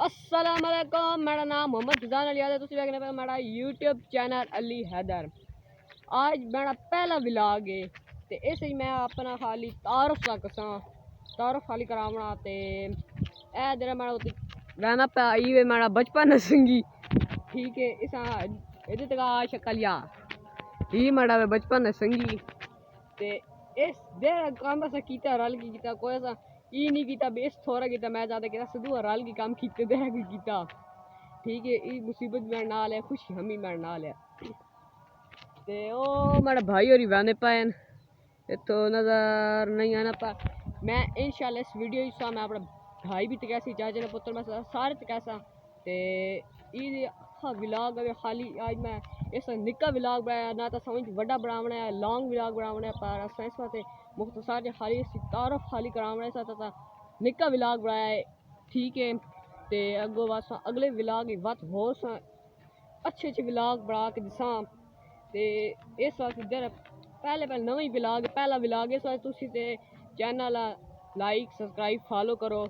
अस्सलाम वालेकुम, मेरा नाम मोहम्मद फिजान अली है। तुम देखने पे मेरा यूट्यूब चैनल अली हैदर। आज मेरा पहला व्लॉग है ते इस मैं अपना खाली तारुफ खाली करावना ते ए जरा मेरा गाना पे आई वे मेरा बचपन संगी। ठीक है, इस इधर तक शक्लिया ही मेरा बचपन संगी ते इस देर काम सा कीता रल की कीता कोई सा ई नहीं कीता बेस थोड़ा कीता मैं ज़्यादा कीता सिद्धू रल की काम कीते दे कीता। ठीक है, ई मुसीबत मेरे नाल है, खुशी हमी मेरे नाल है ते ओ मेरा भाई और वाने पाए तो नज़र नहीं आना पा। मैं इंशाल्लाह इस वीडियो हिस्सा मैं अपना भाई भी तकैसी चाचा ने पुत्र में सारे तकैसा ते ई हाँ व्लॉग अगर खाली आज मैं इस निक्का व्लॉग बनाया ना तो समझ बड़ा बनावना है, लॉन्ग व्लॉग बनावना है पर अस इस वास्ते मुख्तसर खाली तारफ खाली करावना है था निक्का व्लॉग बनाया है। ठीक है, ते अगो बस अगले व्लॉग वत हो अच्छे अच्छे व्लॉग बना के दिसा ते इस वास्ते इधर पहले नवा व्लॉग पहला व्लॉग इस वास्ते तुसी ते चैनल लाइक सब्सक्राइब फॉलो करो।